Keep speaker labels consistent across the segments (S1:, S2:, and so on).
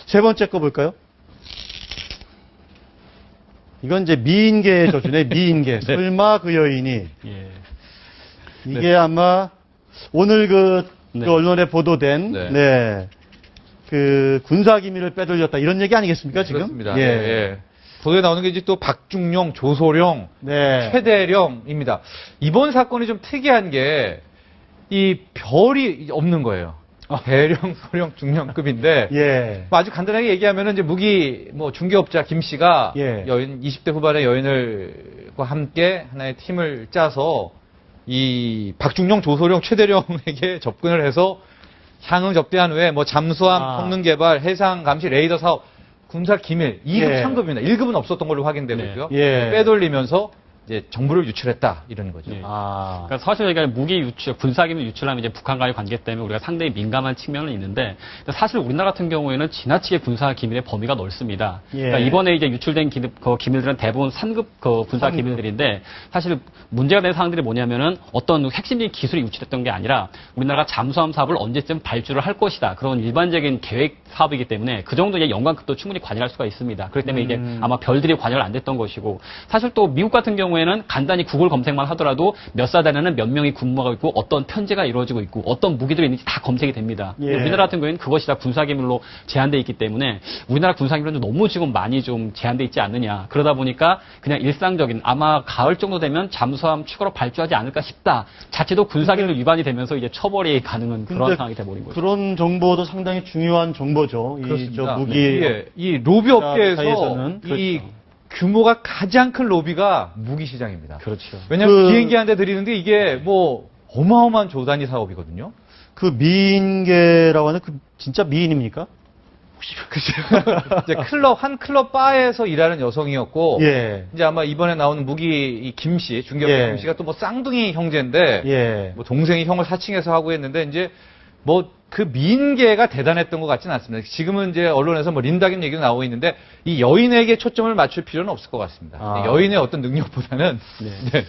S1: 세 번째 거 볼까요? 이건 이제 미인계의 저주네, 미인계.
S2: 네.
S1: 설마 그 여인이.
S2: 예.
S1: 이게
S2: 네.
S1: 아마 오늘 그
S2: 네.
S1: 언론에 보도된,
S2: 네.
S1: 네. 그 군사기밀을 빼돌렸다. 이런 얘기 아니겠습니까, 지금?
S2: 그렇습니다. 예. 보도에 나오는 게 이제 또 박중용, 조소령,
S1: 네.
S2: 최대령입니다. 이번 사건이 좀 특이한 게 이 별이 없는 거예요. 대령, 소령, 중령급인데
S1: 예.
S2: 뭐 아주 간단하게 얘기하면은 이제 무기 뭐 중개업자 김 씨가
S1: 예.
S2: 여인 20대 후반의 여인을과 함께 하나의 팀을 짜서 이 박중령, 조소령, 최대령에게 접근을 해서 향응 접대한 후에 뭐 잠수함, 성능 개발, 해상 감시, 레이더 사업, 군사 기밀 2급,
S1: 예.
S2: 3급입니다. 1급은 없었던 걸로 확인되고
S1: 네.
S2: 있고요.
S1: 예.
S2: 빼돌리면서 이제 정보를 유출했다 이런 거죠.
S1: 예.
S2: 아.
S3: 그러니까 사실 얘기하면 무기 유출, 군사기밀 유출하면 이제 북한과의 관계 때문에 우리가 상당히 민감한 측면은 있는데 사실 우리나라 같은 경우에는 지나치게 군사기밀의 범위가 넓습니다.
S1: 예.
S3: 그러니까 이번에 이제 유출된 기밀들은 대부분 3급 군사 기밀들인데 사실 문제가 된 사항들이 뭐냐면은 어떤 핵심적인 기술이 유출했던 게 아니라 우리나라가 잠수함 사업을 언제쯤 발주를 할 것이다. 그런 일반적인 계획 사업이기 때문에 그 정도 이제 연관급도 충분히 관여할 수가 있습니다. 그렇기 때문에 이제 아마 별들이 관여를 안 됐던 것이고 사실 또 미국 같은 경우에는 간단히 구글 검색만 하더라도 몇 사단에는 몇 명이 근무하고 있고 어떤 편제가 이루어지고 있고 어떤 무기들이 있는지 다 검색이 됩니다.
S1: 예.
S3: 우리나라 같은 경우에는 그것이 다 군사기밀로 제한되어 있기 때문에 우리나라 군사기밀은 너무 지금 많이 좀 제한되어 있지 않느냐. 그러다 보니까 그냥 일상적인 아마 가을 정도 되면 잠수함 추가로 발주하지 않을까 싶다. 자체도 군사기밀 위반이 되면서 이제 처벌이 가능한 그런 상황이 돼버린 거죠.
S1: 그런 정보도 상당히 중요한 정보죠.
S2: 그렇습니다.
S1: 이 저 무기.
S2: 네. 이 로비 업계에서
S1: 사이에서는
S2: 이
S1: 그렇죠.
S2: 규모가 가장 큰 로비가 무기 시장입니다.
S3: 그렇죠.
S2: 왜냐하면 비행기 한 대 들이는데 이게 뭐 어마어마한 조단위 사업이거든요.
S1: 그 미인계라고 하는 그 진짜 미인입니까?
S2: 이제 한 클럽 바에서 일하는 여성이었고,
S1: 예.
S2: 이제 아마 이번에 나오는 무기 김 씨, 중개업
S1: 예.
S2: 김 씨가 또 뭐 쌍둥이 형제인데,
S1: 예.
S2: 뭐 동생이 형을 사칭해서 하고 했는데 이제 뭐 그 미인계가 대단했던 것 같지는 않습니다. 지금은 이제 언론에서 뭐 린다김 얘기도 나오고 있는데 이 여인에게 초점을 맞출 필요는 없을 것 같습니다.
S1: 아.
S2: 여인의 어떤 능력보다는 네.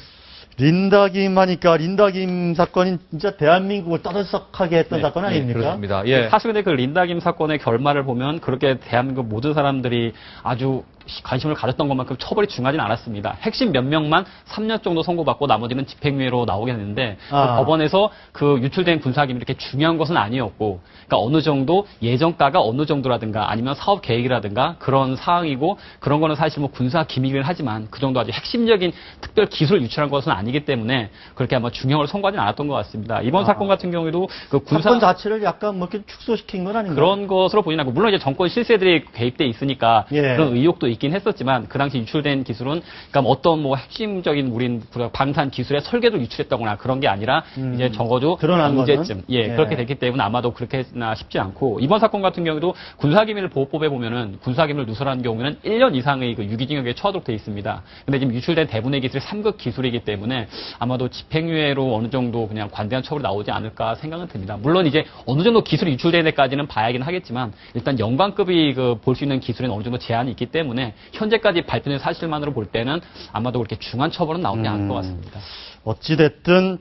S1: 린다김 하니까 린다김 사건이 진짜 대한민국을 떠들썩하게 했던 사건 아닙니까?
S2: 그렇습니다. 예.
S3: 사실 근데 그 린다김 사건의 결말을 보면 그렇게 대한민국 모든 사람들이 아주 관심을 가졌던 것만큼 처벌이 중하진 않았습니다. 핵심 몇 명만 3년 정도 선고받고 나머지는 집행유예로 나오게 됐는데 그 법원에서 그 유출된 군사기밀이 이렇게 중요한 것은 아니었고 그러니까 어느 정도 예정가가 어느 정도라든가 아니면 사업 계획이라든가 그런 사항이고 그런 거는 사실 뭐 군사기밀이긴 하지만 그 정도 아주 핵심적인 특별 기술을 유출한 것은 아니기 때문에 그렇게 아마 중형을 선고하진 않았던 것 같습니다. 이번 사건 같은 경우에도 그
S1: 사건 자체를 약간 뭐 이렇게 축소시킨 건 아닌가요?
S3: 그런 것으로 보이진 않고 물론 이제 정권 실세들이 개입돼 있으니까
S1: 예.
S3: 그런 의혹도 있긴 했었지만 그 당시 유출된 기술은 그러니까 뭐 어떤 뭐 핵심적인 우린 방산 기술의 설계도 유출했다거나 그런 게 아니라 이제 적어도
S1: 드러난
S3: 문제점
S1: 거는? 예.
S3: 그렇게 됐기 때문에 아마도 그렇게 했나 싶지 않고 이번 사건 같은 경우도 군사기밀 보호법에 보면은 군사기밀 누설하는 경우에는 1년 이상의 그 유기징역에 처하도록 돼 있습니다. 근데 지금 유출된 대부분의 기술이 3급 기술이기 때문에 아마도 집행유예로 어느 정도 그냥 관대한 처벌이 나오지 않을까 생각은 듭니다. 물론 이제 어느 정도 기술이 유출된 데까지는 봐야긴 하겠지만 일단 영관급이 그 볼 수 있는 기술에는 어느 정도 제한이 있기 때문에 현재까지 발표된 사실만으로 볼 때는 아마도 그렇게 중한 처벌은 나오지 않을 것 같습니다.
S1: 어찌됐든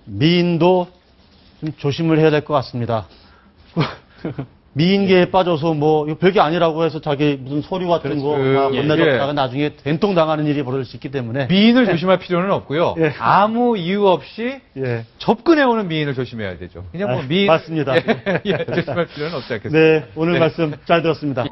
S1: 미인도 좀 조심을 해야 될 것 같습니다. 미인계에 빠져서 뭐 이거 별게 아니라고 해서 자기 무슨 서류 같은 거 건네줬다가 나중에 된통당하는 일이 벌어질 수 있기 때문에
S2: 미인을 조심할 필요는 없고요.
S1: 예.
S2: 아무 이유 없이
S1: 예.
S2: 접근해오는 미인을 조심해야 되죠. 그냥 뭐 미인
S1: 맞습니다.
S2: 조심할 필요는 없지 않겠습니까?
S1: 네, 오늘 말씀 잘 들었습니다.